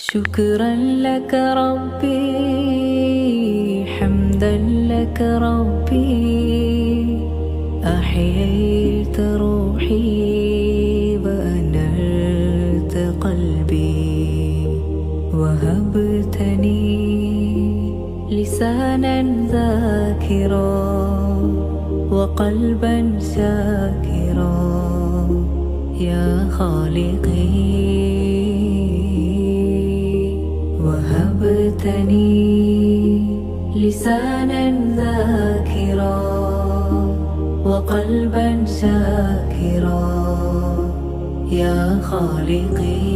شكرا لك ربي، حمدا لك ربي، أحييت روحي وأنرت قلبي، وهبتني لسانا ذاكرا وقلبا شاكرا يا خالقي. وهبتني لسانا ذاكرا وقلبا شاكرا يا خالقي.